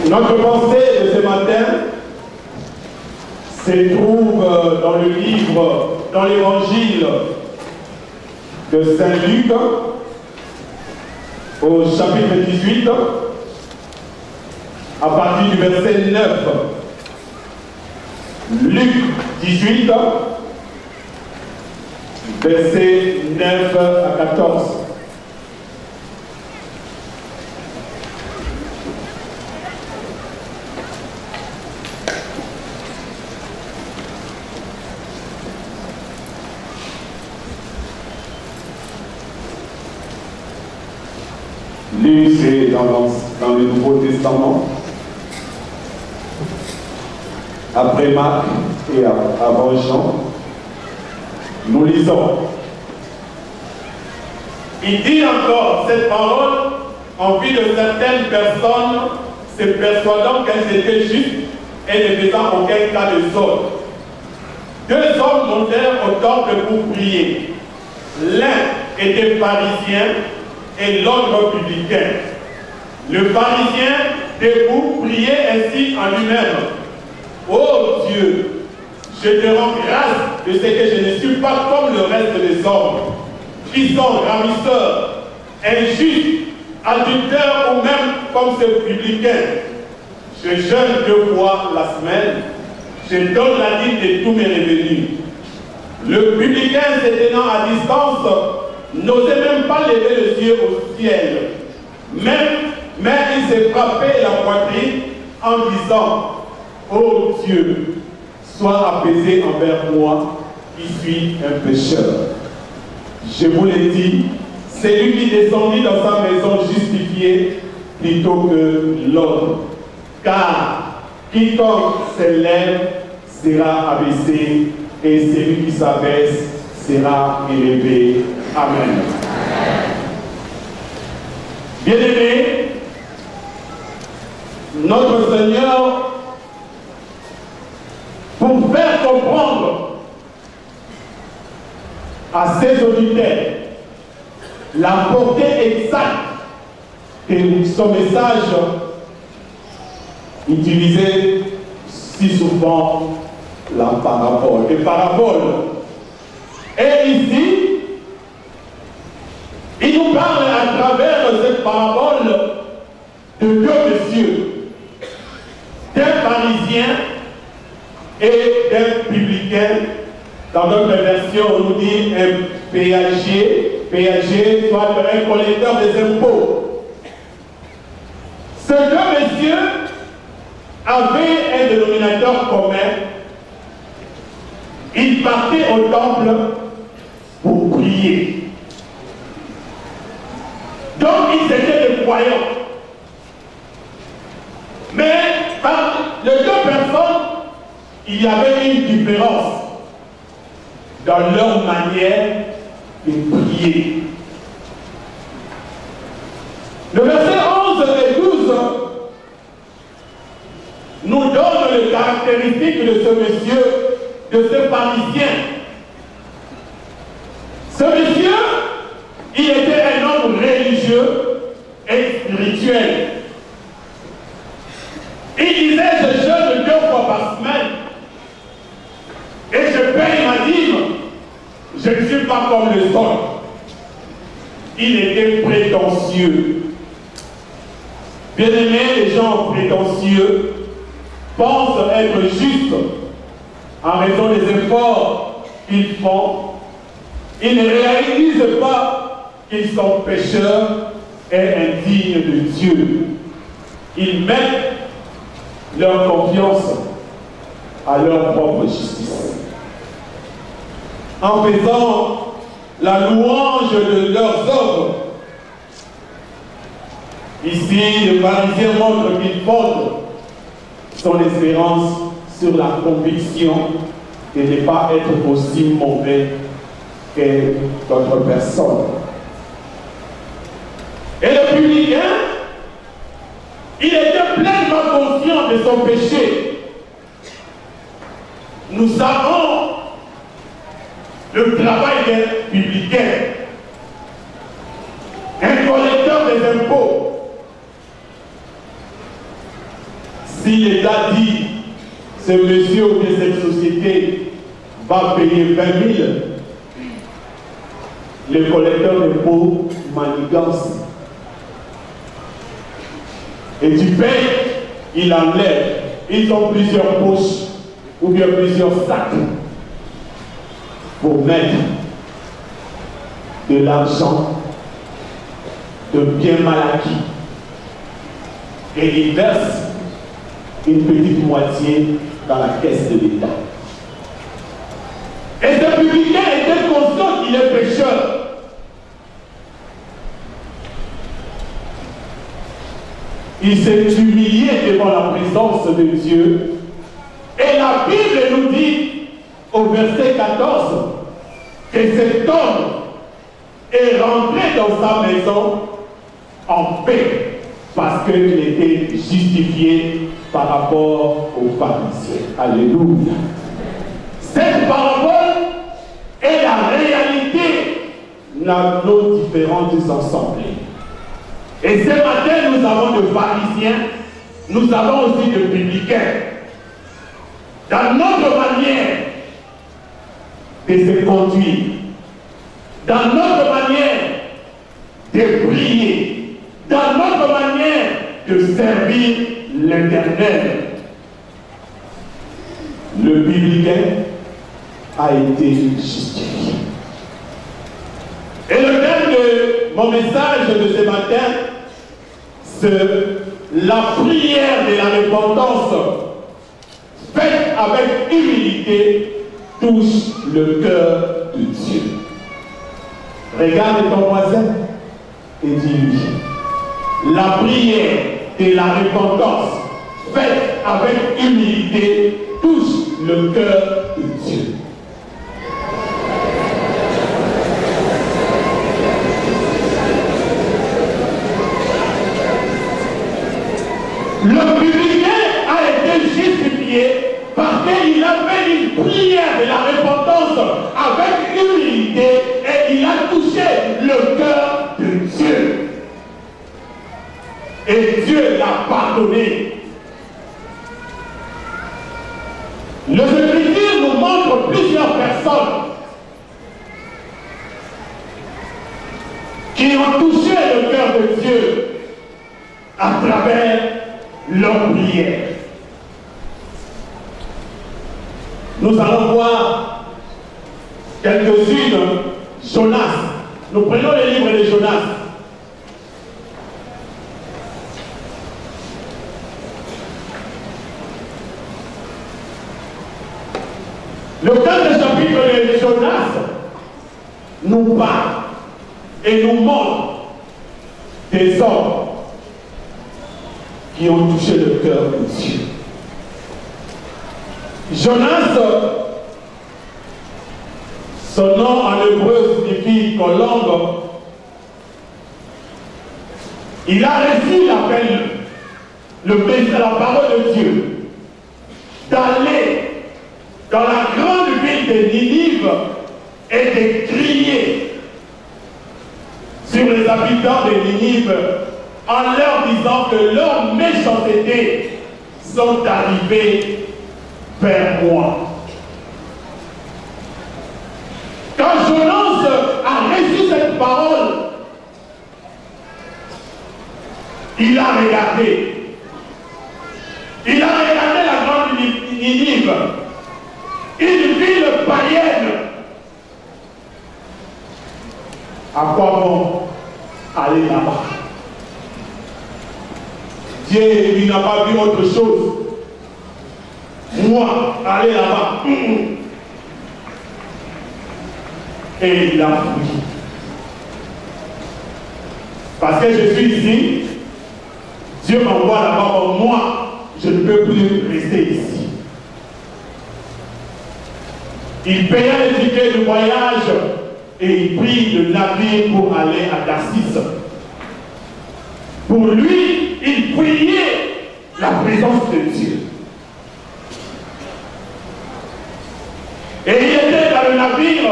Notre pensée de ce matin se trouve dans le livre, dans l'évangile de Saint Luc, au chapitre 18, à partir du verset 9. Luc 18, verset 9 à 14. Luc, c'est dans le Nouveau Testament, après Marc et avant Jean. Nous lisons. Il dit encore cette parole en vue de certaines personnes se persuadant qu'elles étaient justes et ne faisant aucun cas de sol. Deux hommes montèrent au temple pour prier. L'un était pharisien et l'autre publicain. Le pharisien, debout, priait ainsi en lui-même. Ô Dieu, je te rends grâce de ce que je ne suis pas comme le reste des hommes, qui sont ravisseurs, injustes, adultères ou même comme ce publicain. Je jeûne 2 fois la semaine, je donne la dîme de tous mes revenus. Le publicain, se tenant à distance, n'osait même pas lever les yeux au ciel. Mais il s'est frappé la poitrine en disant, ô Dieu, sois apaisé envers moi, qui suis un pécheur. Je vous l'ai dit, c'est lui qui descendit dans sa maison justifié plutôt que l'autre. Car quiconque s'élève sera abaissé, et celui qui s'abaisse sera élevé. Amen. Bien-aimés, notre Seigneur, pour faire comprendre à ses auditeurs la portée exacte de son message, utilisait si souvent la parabole. Et parabole. Et ici, il nous parle à travers cette parabole de 2 messieurs, d'un pharisien et d'un publicain. Dans notre version, on nous dit un péager, soit un collecteur des impôts. Ces 2 messieurs avaient un dénominateur commun. Ils partaient au temple pour prier. Donc ils étaient des croyants. Mais par les 2 personnes, il y avait une différence dans leur manière de prier. Le verset 11 et 12 nous donne les caractéristiques de ce monsieur, de ce pharisien. Ce monsieur, il était un homme religieux et spirituel. Il disait, je jeûne 2 fois par semaine et je paye ma dîme. Je ne suis pas comme les autres. Il était prétentieux. Bien-aimés, les gens prétentieux pensent être justes en raison des efforts qu'ils font. Ils ne réalisent pas qu'ils sont pécheurs et indignes de Dieu. Ils mettent leur confiance à leur propre justice. En faisant la louange de leurs œuvres, ici, le pharisien montre qu'il fonde son espérance sur la conviction de ne pas être aussi mauvais que d'autres personnes. Et le publicain, il était pleinement conscient de son péché. Nous savons le travail d'un publicain, un collecteur des impôts. Si l'État dit, ce monsieur ou bien cette société va payer 20 000, le collecteur d'impôts manigance. Et tu payes, il enlève. Ils ont plusieurs poches ou bien plusieurs sacs pour mettre de l'argent de bien mal acquis. Et ils versent une petite moitié dans la caisse de l'État. Et ce publicain était conscient qu'il est pécheur. Il s'est humilié devant la présence de Dieu. Et la Bible nous dit, au verset 14, que cet homme est rentré dans sa maison en paix, parce qu'il était justifié par rapport aux pharisiens. Alléluia. Cette parabole est la réalité dans nos différentes assemblées. Et ce matin, nous avons de pharisiens, nous avons aussi de publicains. Dans notre manière de se conduire, dans notre manière de prier, dans notre manière de servir l'Éternel, le publicain a été justifié. Et le thème de mon message de ce matin, c'est la prière de la repentance faite avec humilité touche le cœur de Dieu. Regarde ton voisin et dis-lui, la prière de la repentance faite avec humilité touche le cœur de Dieu. Le publicain a été justifié parce qu'il a fait une prière de la repentance avec humilité et il a touché le cœur de Dieu. Et Dieu l'a pardonné. Le Écriture nous montre plusieurs personnes qui ont touché le cœur de Dieu à travers leur prière. Nous allons voir quelques-unes. Jonas. Nous prenons le livre de Jonas. Le 15 chapitre de Jonas nous parle et nous montre des hommes qui ont touché le cœur de Dieu. Jonas, son nom en hébreu signifie colombe. Il a reçu l'appel, la parole de Dieu, d'aller dans la grande ville de Ninive et de crier sur les habitants de Ninive en leur disant que leurs méchancetés sont arrivées vers moi. Quand Jonas a reçu cette parole, il a regardé. Il a regardé la grande Ninive, une ville païenne. À quoi bon aller là-bas? Dieu, il n'a pas vu autre chose. Moi, aller là-bas. Et il a fui. Parce que je suis ici, Dieu m'envoie là-bas pour moi. Je ne peux plus rester ici. Il paya les tickets de voyage et il prit le navire pour aller à Tarsis. Pour lui, il priait la présence de Dieu. Et il était dans le navire.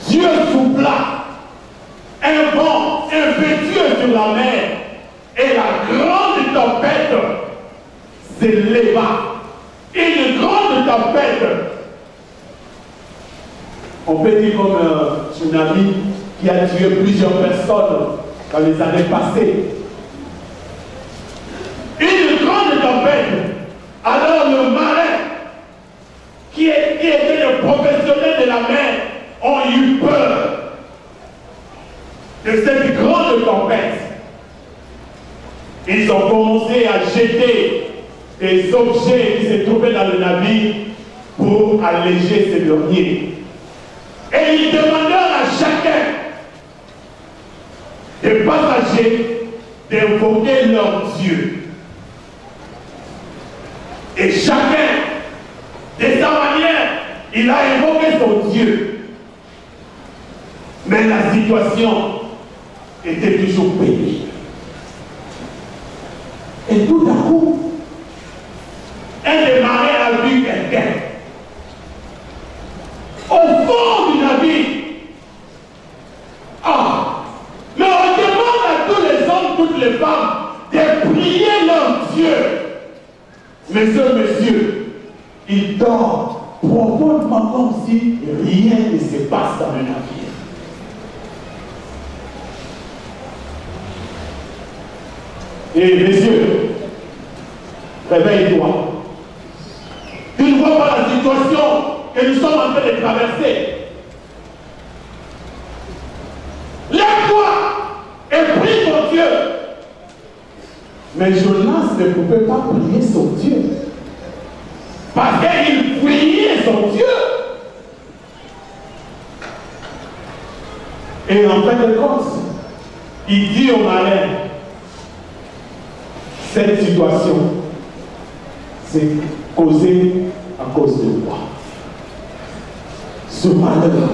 Dieu souffla un vent impétueux sur la mer et la grande tempête s'éleva. Une grande tempête. On peut dire comme un tsunami qui a tué plusieurs personnes dans les années passées. Une grande tempête. Alors le marin, qui était le professionnel de la mer, ont eu peur de cette grande tempête. Ils ont commencé à jeter des objets qui se trouvaient dans le navire pour alléger ces derniers. Et ils demandèrent à chacun des passagers d'invoquer leur Dieu. Et chacun, de sa manière, il a invoqué son Dieu. Mais la situation était toujours pénible. Et tout à coup, un des marins a vu quelqu'un au fond du navire. Ah! Mais on demande à tous les hommes, toutes les femmes de prier leur Dieu. Mais ce monsieur, il dort profondément comme si rien ne se passe dans le navire. Et messieurs, réveille-toi. Tu ne vois pas la situation que nous sommes en train de traverser. Lève-toi et prie ton Dieu. Mais Jonas ne pouvait pas prier son Dieu. Parce qu'il priait son Dieu. Et en fin de compte, il dit au marin, cette situation, c'est causé à cause de moi. Ce malheur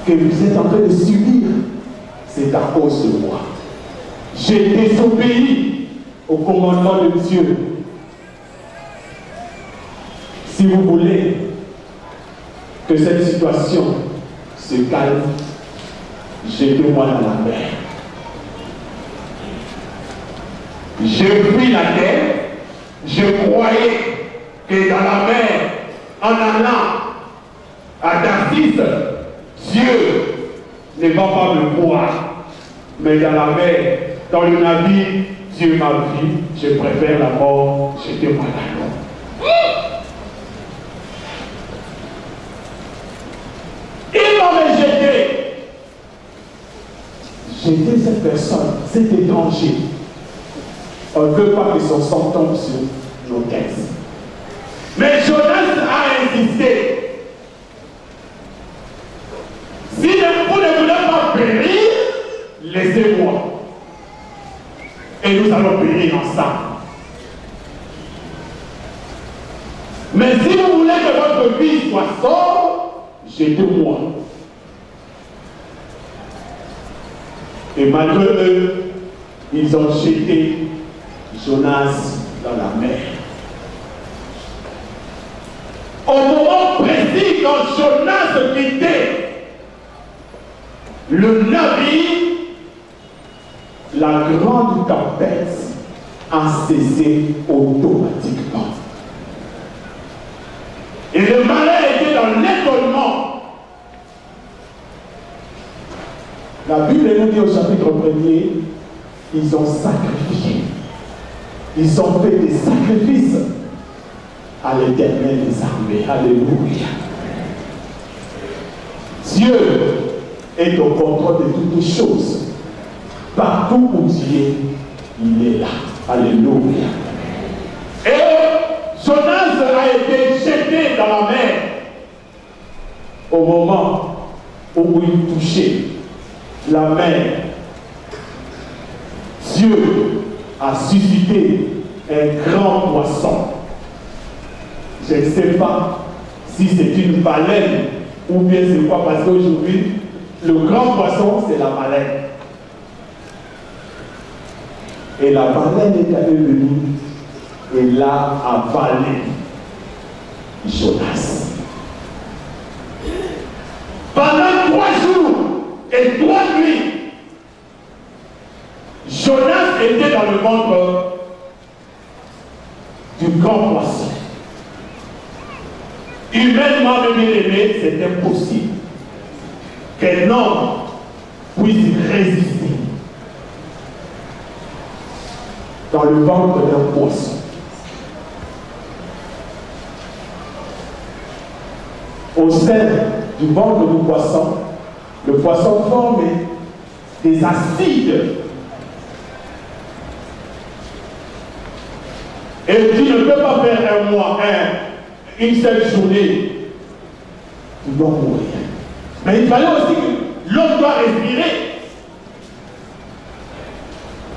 que vous êtes en train de subir, c'est à cause de moi. J'ai désobéi au commandement de Dieu. Si vous voulez que cette situation se calme, jetez-moi dans la mer. J'ai pris la terre, je croyais que dans la mer, en allant à Tarsis, Dieu ne va pas me voir. Mais dans la mer, dans le navire, Dieu m'a vu, je préfère la mort, jetez-moi dans l'eau. Il m'a rejeté. J'étais cette personne, cet étranger. On ne veut pas que son sang tombe sur nos têtes. Mais Jonas a insisté. Si vous ne voulez pas périr, laissez-moi. Et nous allons périr ensemble. Mais si vous voulez que votre vie soit sobre, jetez-moi. Et malgré eux, ils ont jeté Jonas dans la mer. Au moment précis, quand Jonas quittait le navire, la grande tempête a cessé automatiquement. Et le marin était dans l'étonnement. La Bible nous dit au chapitre 1er, ils ont sacrifié. Ils ont fait des sacrifices à l'Éternel des armées. Alléluia. Dieu est au contrôle de toutes choses. Partout où tu es, il est là. Alléluia. Et Jonas a été jeté dans la mer au moment où il touchait la mer. Dieu a suscité un grand poisson. Je ne sais pas si c'est une baleine ou bien c'est quoi, parce qu'aujourd'hui, le grand poisson, c'est la baleine. Et la baleine est allée venue et l'a avalé Jonas. Pendant 3 jours et 3 nuits, Jonas était dans le ventre grand poisson. Humainement, mes bien-aimés, c'est impossible qu'un homme puisse résister dans le ventre d'un poisson. Au sein du ventre du poisson, le poisson forme des acides. Et tu ne peux pas faire un mois, une seule journée, tu dois mourir. Mais il fallait aussi que l'homme doit respirer.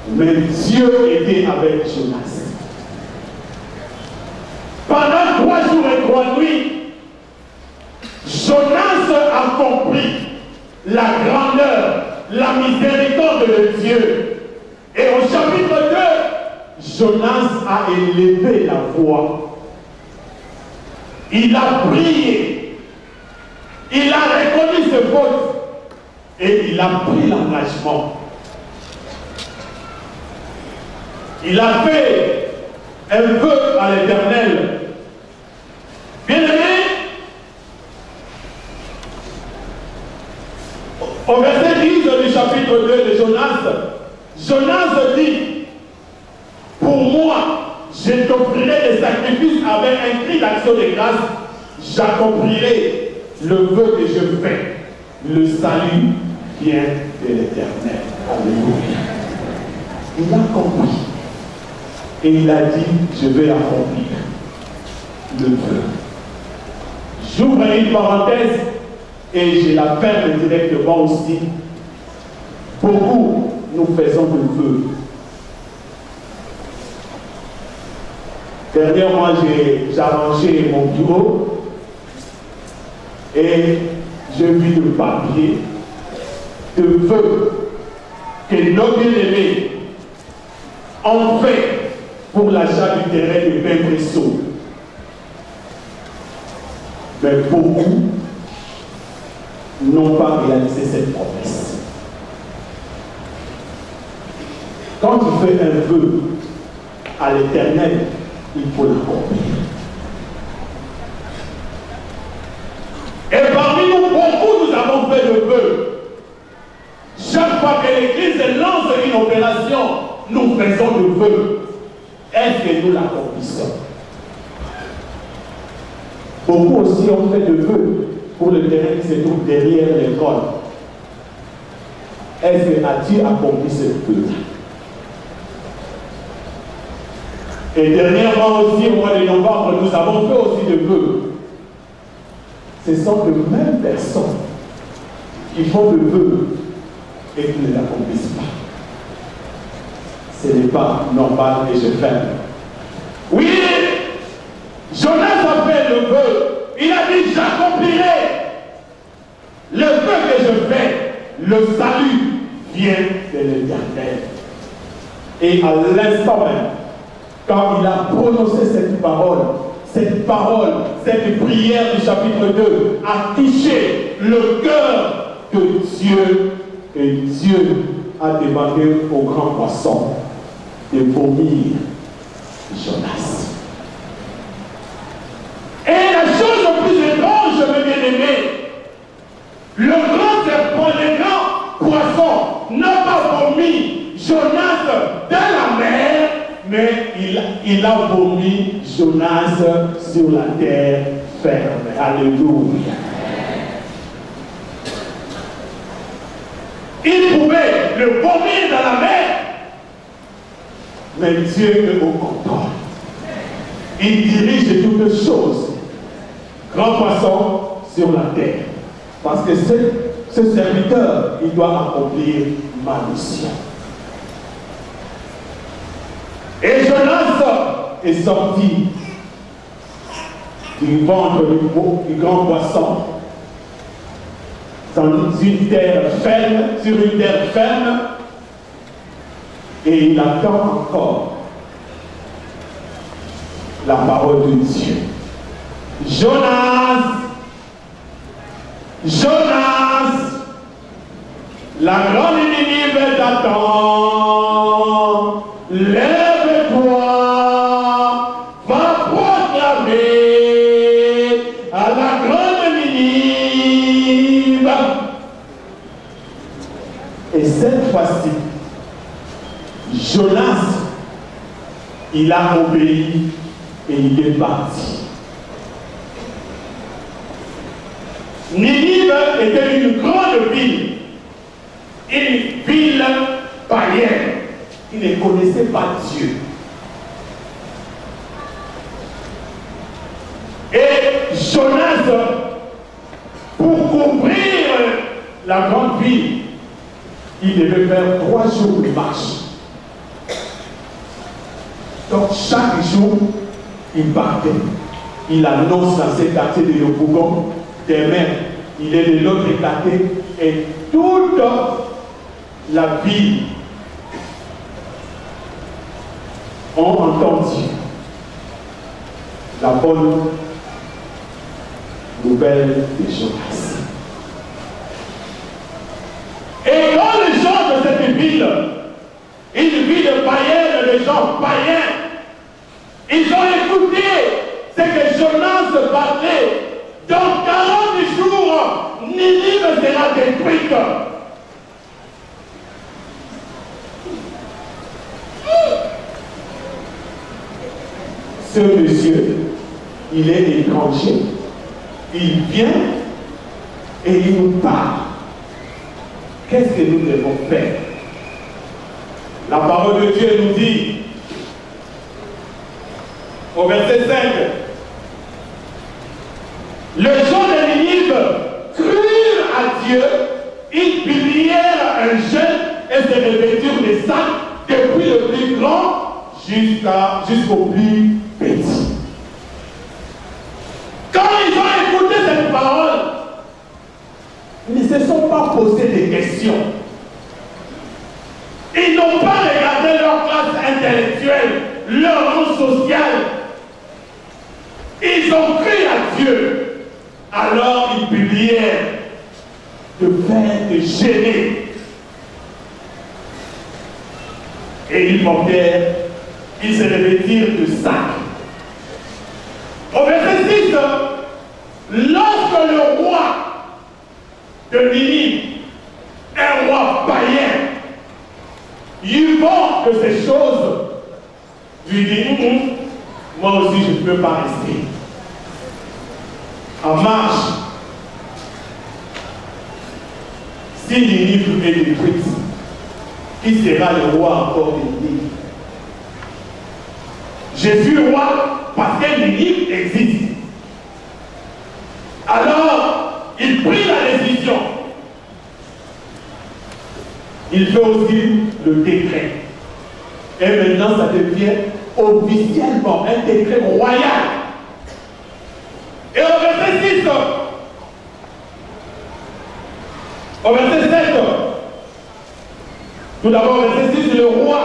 Mais Dieu était avec Jonas. Pendant 3 jours et 3 nuits, Jonas a compris la grandeur, la miséricorde de Dieu. Et au chapitre 2, Jonas a élevé la voix. Il a prié. Il a reconnu ses fautes. Et il a pris l'engagement. Il a fait un vœu à l'Éternel. Bien-aimé, au verset 10 du chapitre 2 de Jonas, Jonas dit, pour moi, je t'offrirai des sacrifices avec un cri d'action de grâce, j'accomplirai le vœu que je fais. Le salut vient de l'Éternel. Alléluia. Il a compris. Et il a dit, je vais accomplir le vœu. J'ouvre une parenthèse et je la ferme directement aussi. Beaucoup nous faisons le vœu. Dernièrement, j'ai arrangé mon bureau et j'ai vu le papier de vœux que nos bien-aimés ont fait pour l'achat du terrain de Bain-Bresson. Mais beaucoup n'ont pas réalisé cette promesse. Quand tu fais un vœu à l'Éternel, il faut l'accomplir. Et parmi nous, beaucoup nous avons fait le vœu. Chaque fois que l'Église lance une opération, nous faisons le vœu. Est-ce que nous l'accomplissons? Beaucoup aussi ont fait le vœu pour le terrain qui se trouve derrière l'école. Est-ce que as-tu accompli ce vœu? Et dernièrement aussi, au mois de novembre, nous avons fait aussi le vœu. Ce sont les mêmes personnes qui font le vœu et qui ne l'accomplissent pas. Ce n'est pas normal et je ferme. Oui, Jonas a fait le vœu. Il a dit, j'accomplirai le vœu que je fais. Le salut vient de l'Éternel. Et à l'instant même, quand il a prononcé cette parole, cette prière du chapitre 2 a touché le cœur de Dieu. Et Dieu a demandé au grand poisson de vomir Jonas. Et la chose la plus étrange, mes bien-aimés, le grand serpent, le grand poisson n'a pas vomi Jonas dans la mer, mais il a vomi Jonas sur la terre ferme. Alléluia. Il pouvait le vomir dans la mer, mais Dieu est au contrôle. Il dirige toutes choses. Grand poisson sur la terre. Parce que ce serviteur, il doit accomplir ma mission. Et Jonas est sorti du ventre du grand poisson dans une terre ferme, sur une terre ferme, et il attend encore la parole de Dieu. Jonas, Jonas, la grande Ninive t'attend. Lève-toi, va Jonas, il a obéi et il est parti. Ninive était une grande ville, une ville païenne qui ne connaissait pas Dieu. Et Jonas, pour couvrir la grande ville, il devait faire 3 jours de marche. Donc chaque jour, il partait. Il annonce dans ces quartiers de Yopougon, demain, il est de l'autre quartier, et toute la ville ont entendu la bonne nouvelle de Jonas. Et quand les gens de cette ville, une ville païenne, les gens païens, ils ont écouté ce que Jonas parlait. Dans 40 jours, Ninive sera détruite. Ce monsieur, il est étranger. Il vient et il nous parle. Qu'est-ce que nous devons faire? La parole de Dieu nous dit, au verset 5, les gens de Ninive crurent à Dieu, ils publièrent un jeûne et se revêtirent les sacs depuis le plus grand jusqu'au plus petit. Quand ils ont écouté cette parole, ils ne se sont pas posé des questions. Ils n'ont pas regardé leur classe intellectuelle, leur rang social. Ils ont cru à Dieu. Alors ils publièrent de faire de gêner. Et ils portèrent, ils se revêtirent de sacs. Au verset 6, lorsque le roi de Ninive, un roi païen, eut vent de ces choses, lui dit, moi aussi je ne peux pas rester. En marche, si Ninive est détruite, qui sera le roi encore de Ninive? Je suis roi parce que Ninive existe. Alors, il prit la décision. Il fait aussi le décret. Et maintenant, ça devient officiellement un décret royal. Et au verset 6, au verset 7, tout d'abord, au verset 6, le roi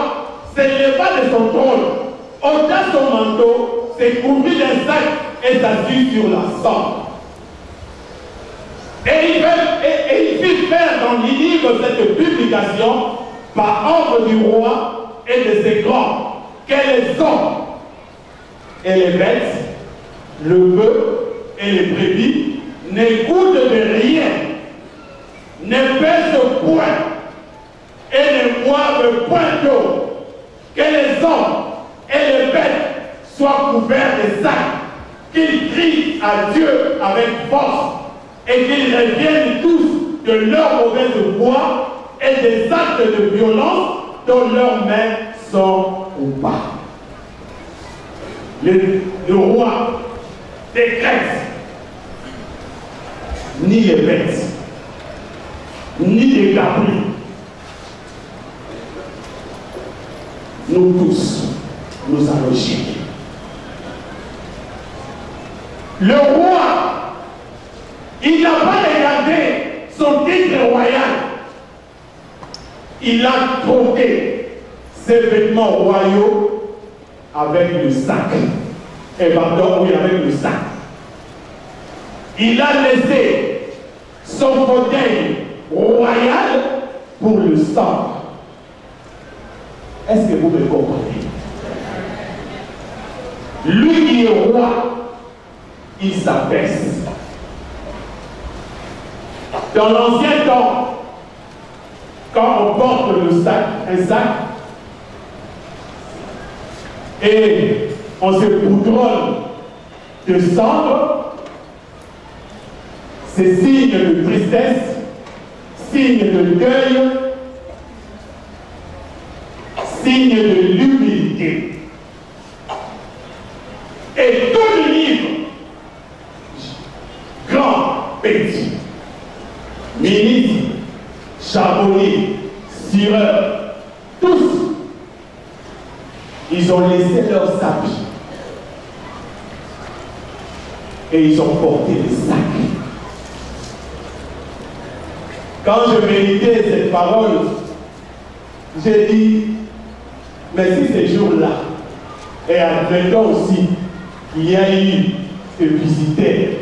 s'éleva de son trône, ôta son manteau, s'est couvert d'un sac et s'assit sur la cendre. Et il fit faire dans Ninive cette publication par ordre du roi et de ses grands, que les hommes et les bêtes, le bœuf et les brebis n'écoutent de rien, ne pèsent point et ne boivent point d'eau, que les hommes et les bêtes soient couverts de sacs, qu'ils crient à Dieu avec force et qu'ils reviennent tous de leur mauvaise voie et des actes de violence dont leurs mains sont coupables. Le roi décrète ni les bêtes, ni les cabris. Nous tous, nous allons gérer. Le roi, il n'a pas regardé son titre royal. Il a troqué ses vêtements royaux avec le sac. Et pardon, oui, avec le sac. Il a laissé son fauteuil royal pour le sang. Est-ce que vous me comprenez? Lui qui est roi, il s'abaisse. Dans l'ancien temps, quand on porte le sac, un sac, et on se poudronne de cendre, c'est signe de tristesse, signe de deuil, signe de l'humilité. Et tout le livre, grand, petit, ministre, charbonnier, cireur, tous, ils ont laissé leurs habits et ils ont porté des sacs. Quand je méditais cette parole, j'ai dit, mais si ces jours-là, et admettons aussi qu'il y a eu des visiteurs,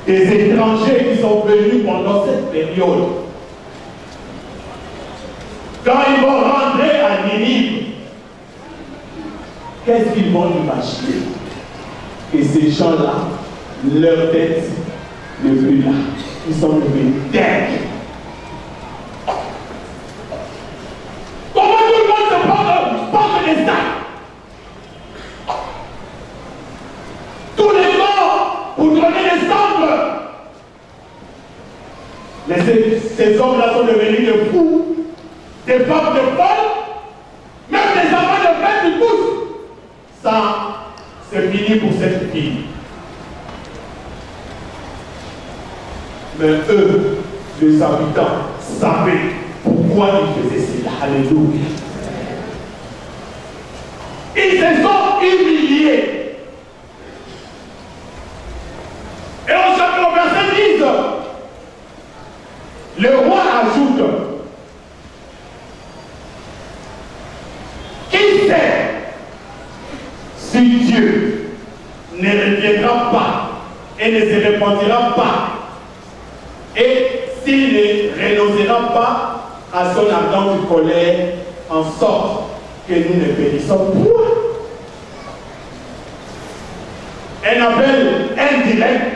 des étrangers qui sont venus pendant cette période, quand ils vont rentrer à Ninive, qu'est-ce qu'ils vont imaginer? Et ces gens-là, leur tête n'est plus là. Ils sont devenus dingues. Comment tout le monde se porte des sacs? Tous les morts pour donner des cendres. Mais ces hommes-là sont devenus des fous, des femmes de folles, même des enfants de peine qui poussent. Ça, c'est fini pour cette fille. Mais eux, les habitants, savaient pourquoi ils faisaient cela. Alléluia. Ils se sont humiliés. Et au verset 10, le roi ajoute, qui sait si Dieu ne reviendra pas et ne se repentira pas, et s'il ne renoncera pas à son ardente colère, en sorte que nous ne périssons point. Un appel indirect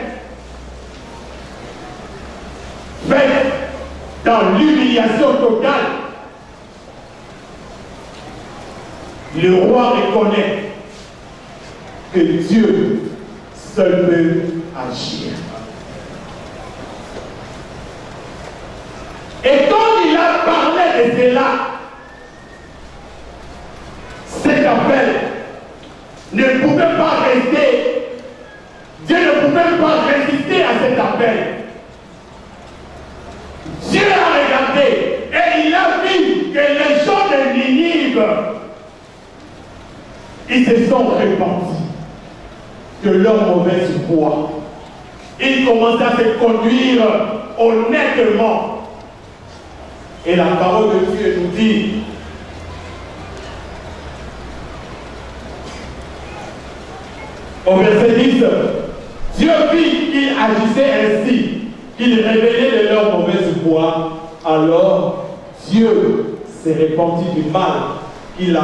fait dans l'humiliation totale. Le roi reconnaît que Dieu seul peut agir. Et quand il a parlé de cela, cet appel ne pouvait pas rester. Dieu ne pouvait pas résister à cet appel. Dieu a regardé et il a vu que les gens de Ninive, ils se sont repentis de leur mauvaise voie. Ils commençaient à se conduire honnêtement. Et la parole de Dieu nous dit, au verset 10, Dieu vit qu'ils agissaient ainsi, qu'ils révélaient de leur mauvaise voie. Alors Dieu s'est repenti du mal qu'il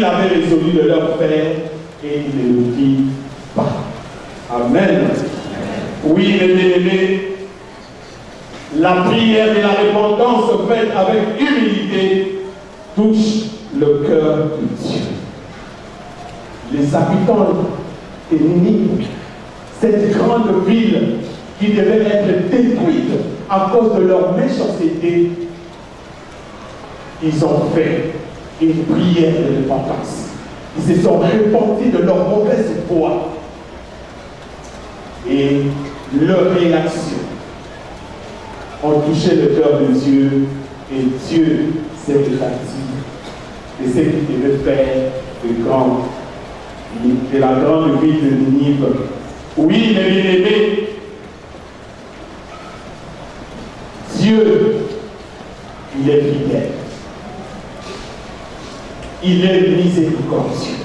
avait résolu de leur faire et il ne le dit pas. Amen. Oui, mes bien-aimés, la prière et la repentance faite avec humilité touchent le cœur de Dieu. Les habitants de Ninive, cette grande ville qui devait être détruite à cause de leur méchanceté, ils ont fait une prière de repentance. Ils se sont repentis de leur mauvaise voie. Et leur réaction ont touché le cœur de Dieu et Dieu s'est réparti de ce qu'il devait faire de la grande ville de Ninive. Oui, mes bien-aimés, Dieu, il est fidèle. Il est miséricordieux.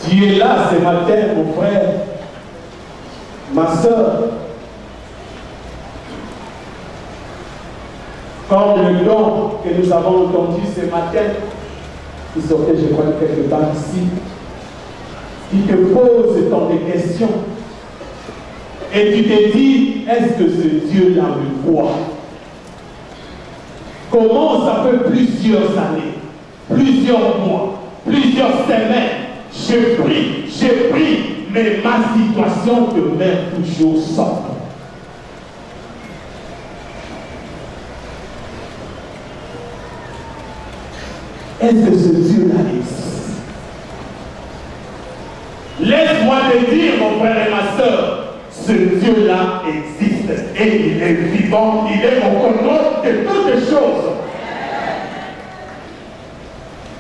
Tu es là ce matin, mon frère, ma soeur. Comme le don que nous avons entendu ce matin, qui sortait, je crois, quelque part ici, qui te pose tant de questions. Et tu te dis, est-ce que ce Dieu-là me voit? Comment ça fait plusieurs années, plusieurs mois, plusieurs semaines, j'ai pris, mais ma situation demeure toujours sombre. Est-ce que ce Dieu-là existe? Laisse-moi te dire, mon frère et ma soeur, ce Dieu-là existe et il est vivant, il est au contrôle de toutes les choses.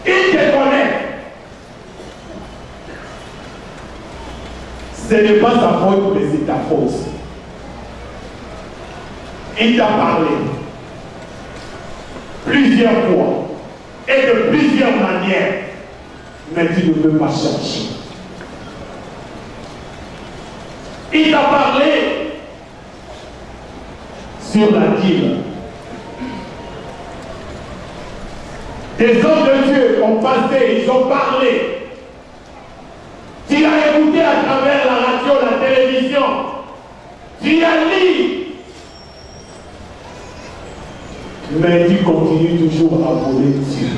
Il te connaît. Ce n'est pas sa faute, mais c'est ta faute. Il t'a parlé plusieurs fois et de plusieurs manières, mais tu ne peux pas changer. Il t'a parlé sur la dîme. Des hommes de Dieu ont passé, ils ont parlé. Tu as écouté à travers la radio, la télévision. Tu as lu. Mais tu continues toujours à voler Dieu.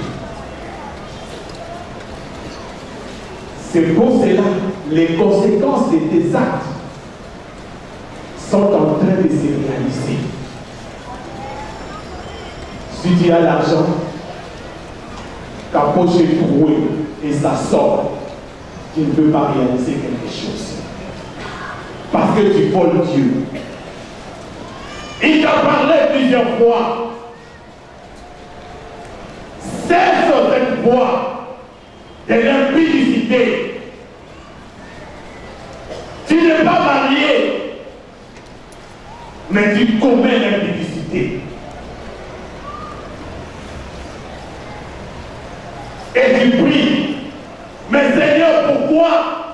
C'est pour cela les conséquences de tes actes sont en train de se réaliser. Si tu as l'argent, ta poche est trouée et ça sort, tu ne peux pas réaliser quelque chose. Parce que tu voles Dieu. Il t'a parlé plusieurs fois. Cesse cette voie de l'impudicité. Tu n'es pas marié, mais tu commets l'impudicité. Et tu pries. Mais Seigneur, pourquoi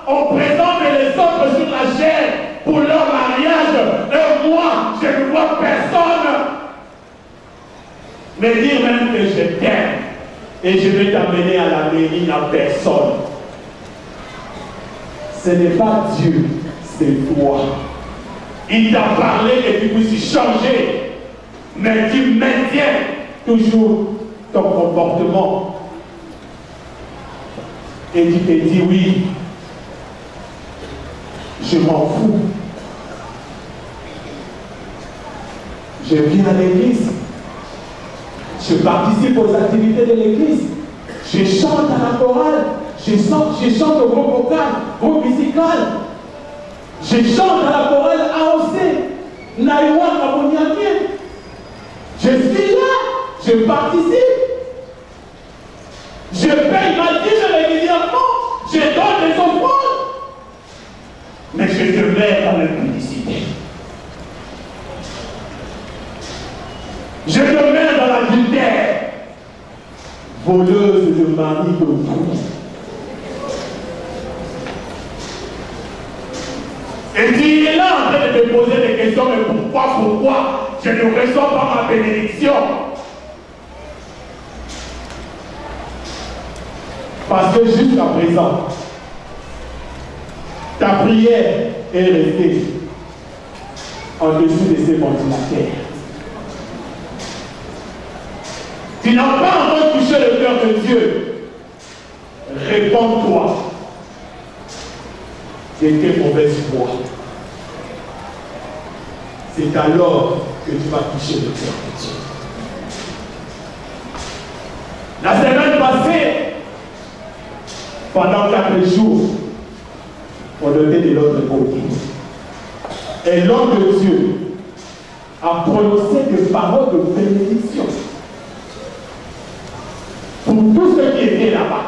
on présente les autres sur la chair pour leur mariage et moi, je ne vois personne me dire même que je t'aime et je vais t'amener à la mairie à personne. Ce n'est pas Dieu, c'est toi. Il t'a parlé et tu puisses changer, mais tu maintiens toujours ton comportement. Et tu te dis oui, je m'en fous. Je viens à l'église. Je participe aux activités de l'église. Je chante à la chorale. Je chante au groupe vocal, groupe musical. Je chante à la chorale AOC, Naïwa Kaboniaké. Je suis là, je participe. Je paye ma dîme régulièrement, je donne des offrandes. Mais je demeure dans l'impudicité. Je demeure dans l'adultère. Voleuse de mari de vous. Et tu es là en train de te poser des questions, mais pourquoi je ne reçois pas ma bénédiction? Parce que jusqu'à présent, ta prière est restée en dessous de ces ventilateurs. Tu n'as pas encore touché le cœur de Dieu. Réponds-toi de tes mauvaises voies. C'est alors que tu vas toucher le cœur de Dieu. La semaine passée, pendant 4 jours, on était de l'autre côté. Et l'homme de Dieu a prononcé des paroles de bénédiction pour tous ceux qui étaient là-bas,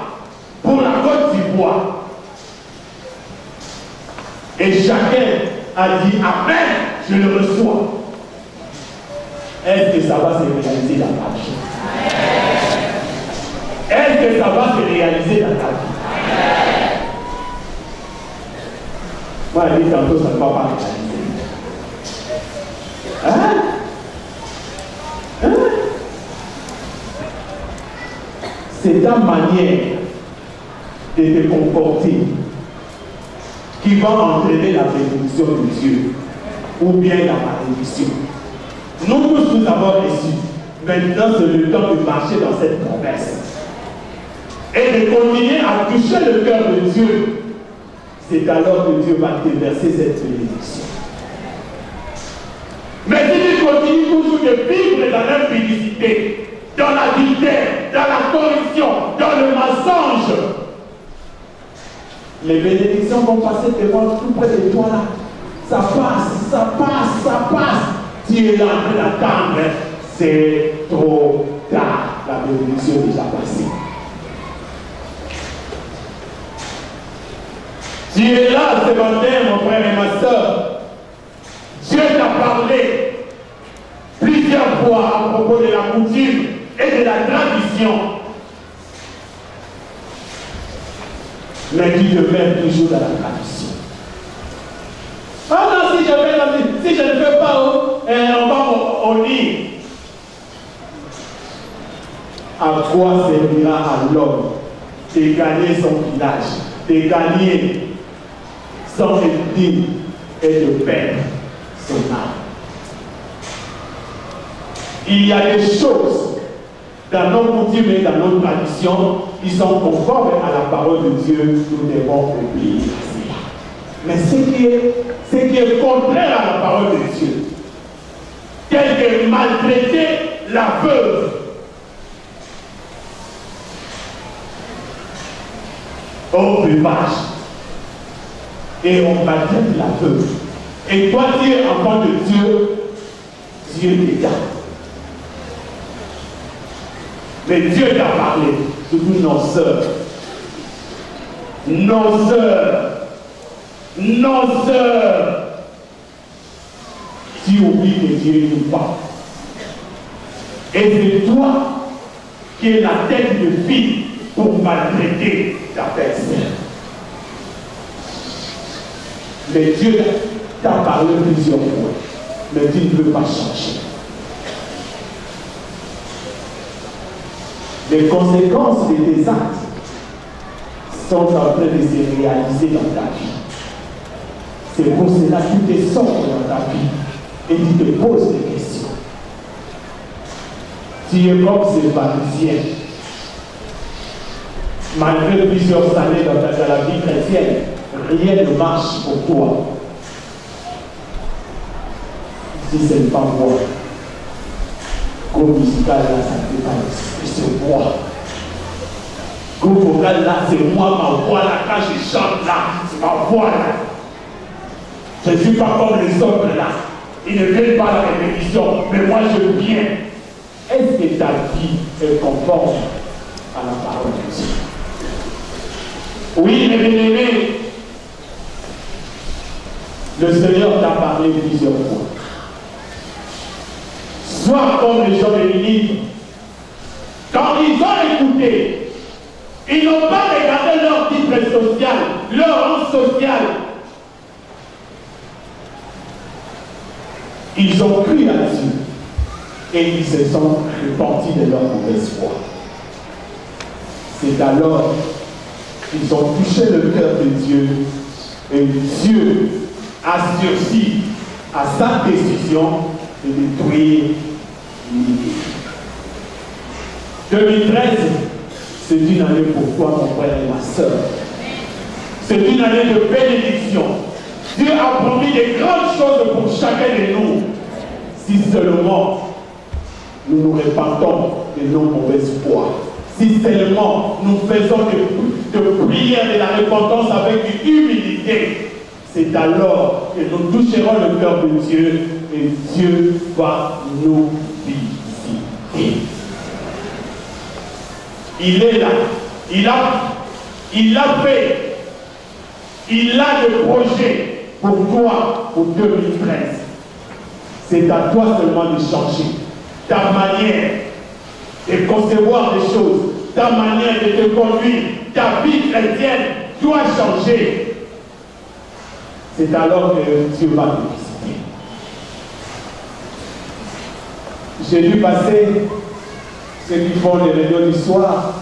pour la Côte d'Ivoire. Et chacun a dit Amen, je le reçois. Est-ce que ça va se réaliser dans ta vie? Est-ce que ça va se réaliser dans ta vie? Moi, je dis tantôt, ça ne va pas réaliser. Hein? Hein? C'est ta manière de te comporter qui va entraîner la bénédiction de Dieu ou bien la malédiction. Nous tous, nous avons reçu Maintenant, c'est le temps de marcher dans cette promesse. Et de continuer à toucher le cœur de Dieu. C'est alors que Dieu va te verser cette bénédiction. Mais si tu continues toujours de vivre dans l'impudicité, dans l'adultère, dans la corruption, dans le mensonge, les bénédictions vont passer devant tout près de toi là. Ça passe, ça passe, ça passe. Tu es là en train d'attendre. C'est trop tard. La bénédiction est déjà passée. Tu es là ce matin, mon frère et ma soeur. Dieu t'a parlé plusieurs fois à propos de la coutume et de la tradition. Mais tu demeures toujours dans la tradition. Ah non, si je ne fais pas, on va au lit. À quoi servira à l'homme de gagner son village, de gagner son estime et de perdre son âme? Il y a des choses dans nos coutumes et dans nos traditions qui sont conformes à la parole de Dieu. Nous devons oublier cela. Mais ce qui est contraire à la parole de Dieu, tel que maltraiter la veuve, au breuvage, et on maltraite la veuve. Et toi, tu es enfant de Dieu, Dieu te garde. Mais Dieu t'a parlé, surtout nos sœurs. Nos sœurs. Nos sœurs. Tu oublies que Dieu nous parle. Et c'est toi qui es la tête de fille pour maltraiter ta personne. Mais Dieu t'a parlé plusieurs fois. Mais tu ne veux pas changer. Les conséquences de tes actes sont en train de se réaliser dans ta vie. C'est pour cela que tu te sors dans ta vie et tu te poses des questions. Tu es comme ces pharisiens. Malgré plusieurs années dans la vie chrétienne, rien ne marche pour toi. Si ce n'est pas moi, groupe musical là, ça ne peut pas exister, c'est moi. Groupe vocal là, c'est moi, ma voix là, quand je chante là, c'est ma voix là. Je ne suis pas comme les autres là. Ils ne viennent pas à la répétition, mais moi je viens. Est-ce que ta vie est conforme à la parole de Dieu? Oui, mes bien-aimés, le Seigneur t'a parlé plusieurs fois. Sois comme les gens de l'Unique. Quand ils ont écouté, ils n'ont pas regardé leur titre social, leur rang social. Ils ont cru à Dieu et ils se sont repentis de leur mauvaise foi. C'est alors qu'ils ont touché le cœur de Dieu et Dieu a sursi à sa décision de détruire l'Unique. 2013, c'est une année pour toi, mon frère et ma soeur. C'est une année de bénédiction. Dieu a promis de grandes choses pour chacun de nous. Si seulement nous nous répandons de nos mauvaises foi. Si seulement nous faisons de prières et de la repentance avec humilité, c'est alors que nous toucherons le cœur de Dieu et Dieu va nous visiter. Il est là. Il a fait. Il a le projet pour toi pour 2013. C'est à toi seulement de changer ta manière de concevoir les choses, ta manière de te conduire, ta vie chrétienne doit changer. C'est alors que Dieu va te visiter. J'ai vu passer ceux qui font les réunions du soir.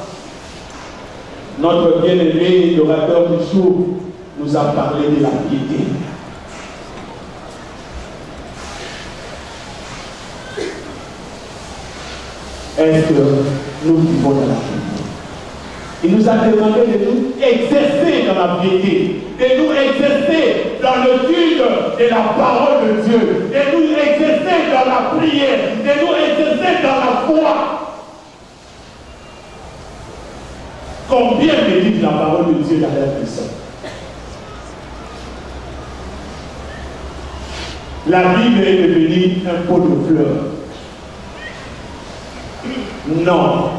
Notre bien-aimé l'orateur du jour nous a parlé de la piété. est-ce que nous vivons dans la piété? Il nous a demandé de nous exercer dans la piété, de nous exercer dans l'étude de la parole de Dieu, de nous exercer dans la prière, de nous exercer dans la foi. Combien méditent la parole de Dieu dans leur personne? La Bible est devenue un pot de fleurs. Non,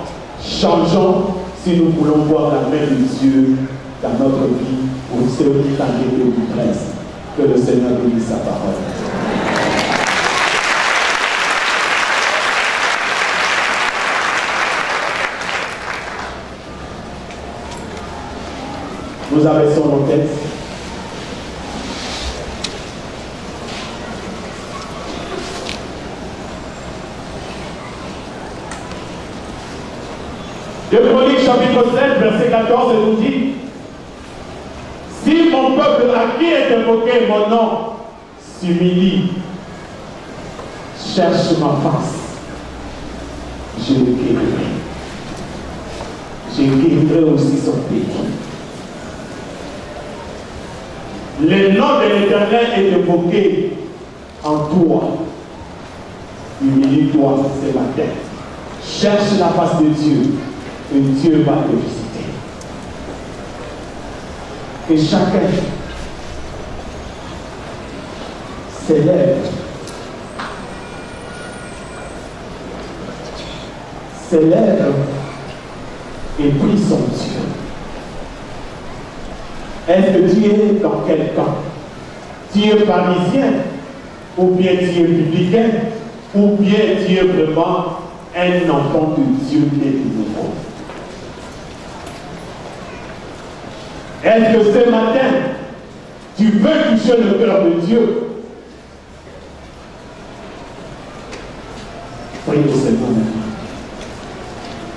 changeons si nous voulons voir la main de Dieu dans notre vie pour ceux qui t'enlèvent du presse. Que le Seigneur bénisse sa parole. Nous abaissons nos têtes. De Chroniques chapitre 7, verset 14, nous dit: si mon peuple à qui est invoqué mon nom s'humilie, cherche ma face, je le guérirai. Je guérirai aussi son pays. Le nom de l'Éternel est évoqué en toi. Humilie-toi ce matin. Cherche la face de Dieu. Et Dieu va te visiter. Et chacun s'élève et prie son Dieu. Est-ce que tu es dans quel camp? Tu es parisien, ou bien tu es publicain, ou bien tu es vraiment un enfant de Dieu qui est nouveau? Est-ce que ce matin, tu veux toucher le cœur de Dieu? Priez au Seigneur maintenant.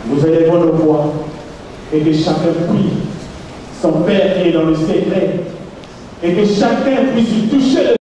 Nous élevons nos voix et que chacun prie son Père qui est dans le secret et que chacun puisse toucher le